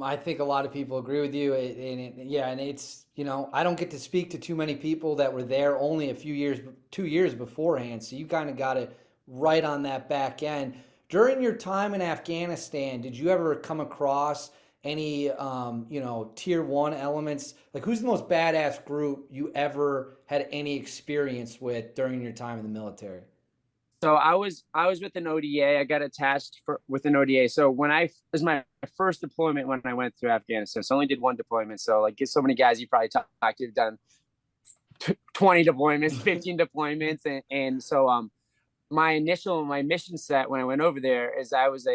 I think a lot of people agree with you, yeah, and it's I don't get to speak to too many people that were there only a few years, 2 years beforehand. So you kind of got it right on that back end. During your time in Afghanistan, did you ever come across any tier one elements? Like, who's the most badass group you ever had any experience with during your time in the military? So I was with an ODA. I got attached with an ODA. So when it was my first deployment when I went through Afghanistan. So I only did one deployment. So like, get so many guys you probably talked to have done 20 deployments, 15 deployments, and my mission set when I went over there is I was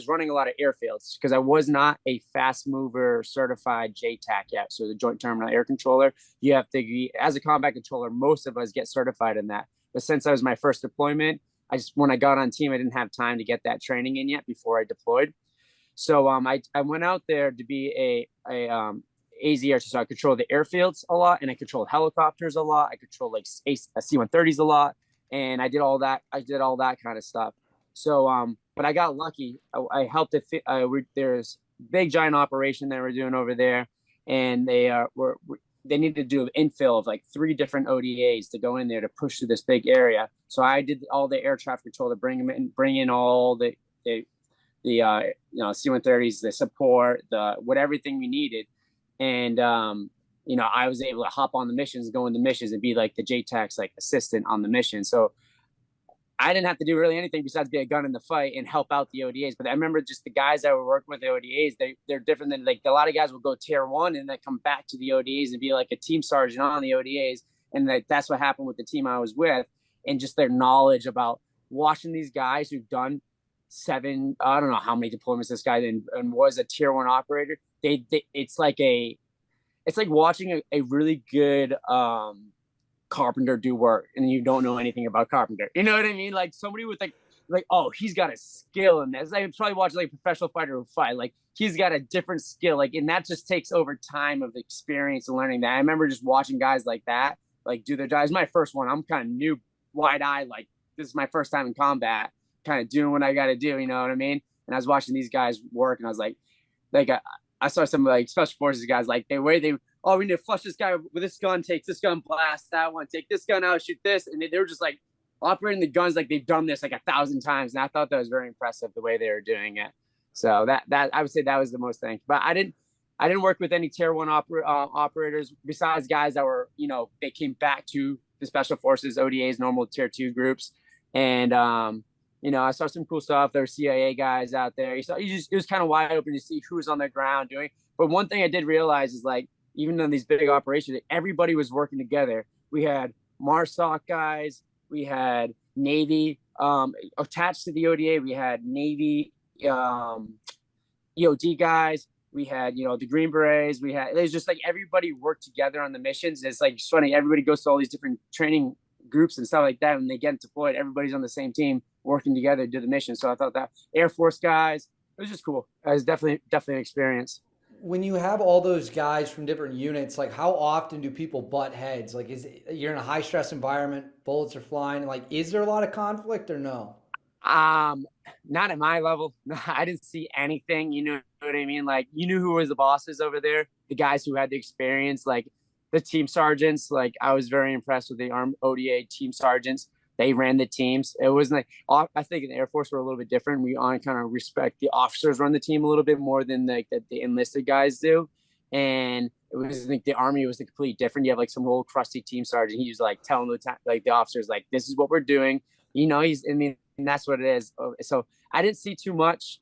running a lot of airfields because I was not a fast mover certified JTAC yet. So the Joint Terminal Air Controller, you have to be as a combat controller. Most of us get certified in that. But since that was my first deployment, when I got on team, I didn't have time to get that training in yet before I deployed. So I went out there to be a AZR, so I controlled the airfields a lot, and I controlled helicopters a lot. I controlled like C-130s a lot, and I did all that. I did all that kind of stuff. So but I got lucky. I helped it. There's big giant operation that we're doing over there, and they needed to do an infill of like 3 different ODAs to go in there to push through this big area. So I did all the air traffic control to bring in all the C-130s, the support, everything we needed, and I was able to hop on the missions, go into missions, and be like the JTAC's like assistant on the mission. So I didn't have to do really anything besides be a gun in the fight and help out the ODAs. But I remember just the guys that were working with the ODAs, they're different than like a lot of guys will go tier one and then come back to the ODAs and be like a team sergeant on the ODAs. And that's what happened with the team I was with, and just their knowledge about watching these guys who've done I don't know how many deployments this guy did and was a tier one operator. It's like watching a really good carpenter do work and you don't know anything about carpenter. You know what I mean? Like somebody with oh, he's got a skill in this. I probably watch like a professional fighter who fight. Like he's got a different skill. Like, and that just takes over time of experience and learning that. I remember just watching guys like that, like do their jobs. My first one, I'm kind of new, wide eyed, like this is my first time in combat, kind of doing what I got to do. You know what I mean? And I was watching these guys work, and I was like I saw some like special forces guys like we need to flush this guy with this gun, take this gun, blast that one, take this gun out, shoot this, and they were just like operating the guns like they've done this like 1,000 times, and I thought that was very impressive the way they were doing it. So that I would say that was the most thing. But I didn't work with any tier one operators besides guys that were they came back to the special forces ODAs, normal tier 2 groups, and I saw some cool stuff. There were CIA guys out there. It was kind of wide open to see who was on the ground doing. But one thing I did realize is like, even in these big operations, everybody was working together. We had MARSOC guys, we had Navy attached to the ODA, we had Navy EOD guys, we had the Green Berets, it was just like everybody worked together on the missions. It's like it's funny, everybody goes to all these different training groups and stuff like that. When they get deployed, everybody's on the same team working together to do the mission. So I thought that Air Force guys, it was just cool. It was definitely an experience. When you have all those guys from different units, like how often do people butt heads? Like, you're in a high stress environment, bullets are flying. Like, is there a lot of conflict or no? Um, Not at my level. No, I didn't see anything. You know what I mean? Like, you knew who was the bosses over there, the guys who had the experience, like the team sergeants. Like, I was very impressed with the ODA team sergeants. They ran the teams. It wasn't like, I think in the Air Force we're a little bit different. We on kind of respect the officers run the team a little bit more than like the enlisted guys do. And it was, I think the Army was completely different. You have like some old crusty team sergeant. He was like telling the officers like, this is what we're doing. I mean, that's what it is. So I didn't see too much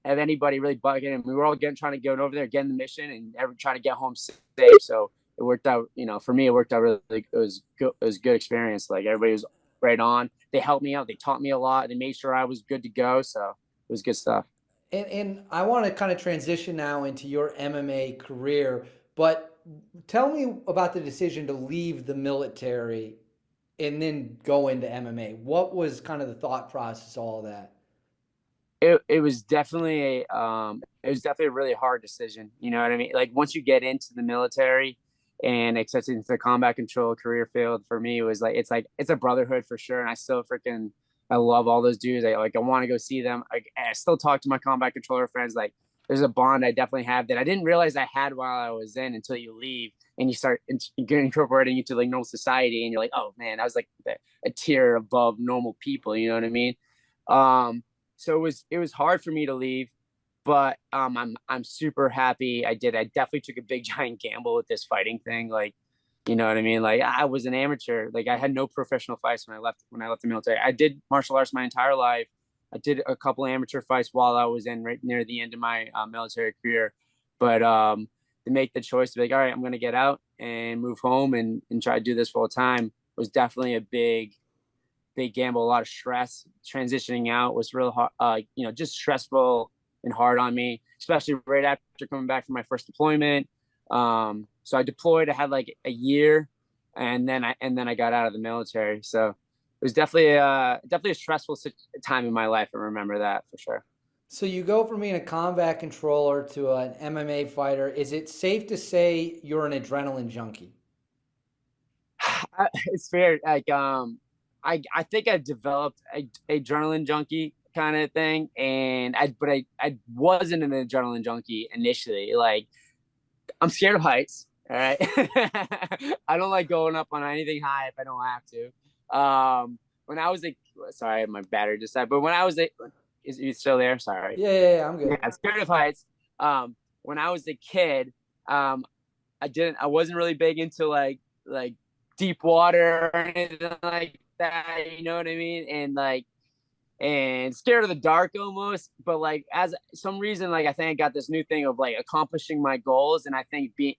of anybody really bugging him. We were all trying to get over there, getting the mission, and trying to get home safe. So it worked out. For me, it worked out really. It was good. It was a good experience. Like everybody was right on. They helped me out. They taught me a lot. They made sure I was good to go. So it was good stuff. And I want to kind of transition now into your MMA career, but tell me about the decision to leave the military and then go into MMA. What was kind of the thought process, all of that? It was definitely a really hard decision. You know what I mean? Like once you get into the military and accepted into the combat control career field, for me it was like it's a brotherhood for sure. And I love all those dudes. I want to go see them. I still talk to my combat controller friends. Like there's a bond I definitely have that I didn't realize I had while I was in until you leave and you start getting incorporating into like normal society, and you're like, oh man, I was like a tier above normal people. You know what I mean? So it was hard for me to leave, but I'm super happy I did. I definitely took a big giant gamble with this fighting thing. Like, you know what I mean? Like I was an amateur. Like I had no professional fights when I left the military. I did martial arts my entire life. I did a couple amateur fights while I was in right near the end of my military career, but to make the choice to be like, all right, I'm going to get out and move home and try to do this full time was definitely a big gamble. A lot of stress. Transitioning out was real hard. Just stressful and hard on me, especially right after coming back from my first deployment. So I deployed. I had like a year, and then I got out of the military. So it was definitely a stressful time in my life. I remember that for sure. So you go from being a combat controller to an MMA fighter. Is it safe to say you're an adrenaline junkie? It's fair. Like I think I developed a adrenaline junkie kind of thing, and I wasn't an adrenaline junkie initially. Like I'm scared of heights. All right. I don't like going up on anything high if I don't have to. When I was sorry, my battery just died. But when I was is you still there? Sorry. Yeah, I'm Yeah, good. I'm scared of heights. When I was a kid, I wasn't really big into like deep water or anything like that. You know what I mean? And scared of the dark almost, but like as some reason, like I think I got this new thing of like accomplishing my goals, and I think being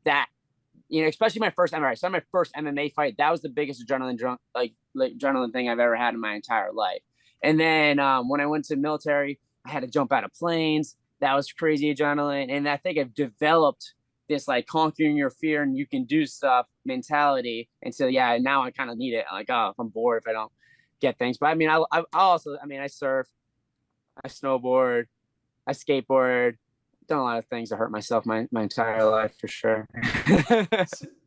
that, especially my first MMA, so my first MMA fight, that was the biggest adrenaline like adrenaline thing I've ever had in my entire life. And then when I went to the military, I had to jump out of planes. That was crazy adrenaline, and I think I've developed this like conquering your fear and you can do stuff mentality. And so yeah, now I kind of need it. I'm like, oh, if I'm bored if I don't get things. But I mean, I also, I mean, I surf, I snowboard, I skateboard, done a lot of things to hurt myself my entire life for sure.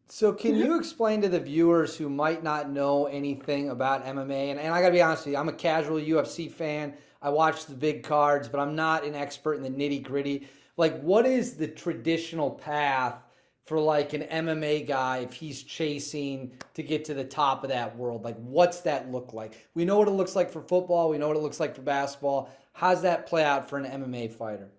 So can you explain to the viewers who might not know anything about MMA? And I gotta be honest with you, I'm a casual UFC fan. I watch the big cards, but I'm not an expert in the nitty gritty. Like, what is the traditional path for like an MMA guy if he's chasing to get to the top of that world? Like, what's that look like? We know what it looks like for football. We know what it looks like for basketball. How's that play out for an MMA fighter?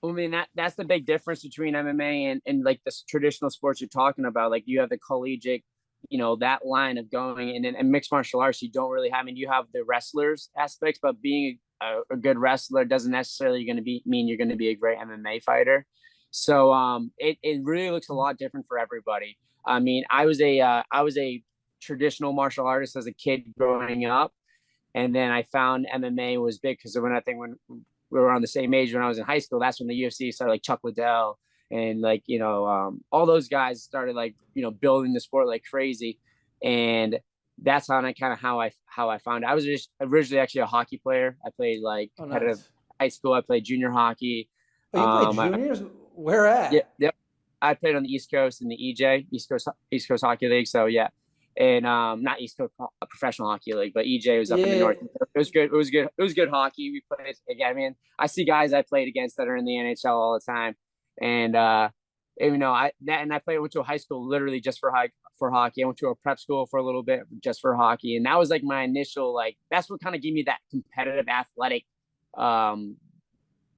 I mean, that's the big difference between MMA and like the traditional sports you're talking about. Like you have the collegiate, that line of going, and then and mixed martial arts, you don't really have. I mean, you have the wrestlers aspects, but being a good wrestler doesn't necessarily going to mean you're going to be a great MMA fighter. So it really looks a lot different for everybody. I mean, I was a traditional martial artist as a kid growing up, and then I found MMA was big because when we were on the same age when I was in high school, that's when the UFC started, like Chuck Liddell and like all those guys started like building the sport like crazy, and that's how I found it. I was just originally actually a hockey player. I played like Oh, competitive nice. high school. I played junior hockey. Oh, you played I, juniors? Where yeah, at? yep. I played on the East Coast in the EJ, East Coast Hockey League. So yeah, and not East Coast Professional Hockey League, but EJ was up in the Yeah. north. It was good. It was good. It was good hockey. We played again. I mean, I see guys I played against that are in the NHL all the time, and I went to a high school literally just for hockey. I went to a prep school for a little bit just for hockey, and that was like my initial like. That's what kind of gave me that competitive athletic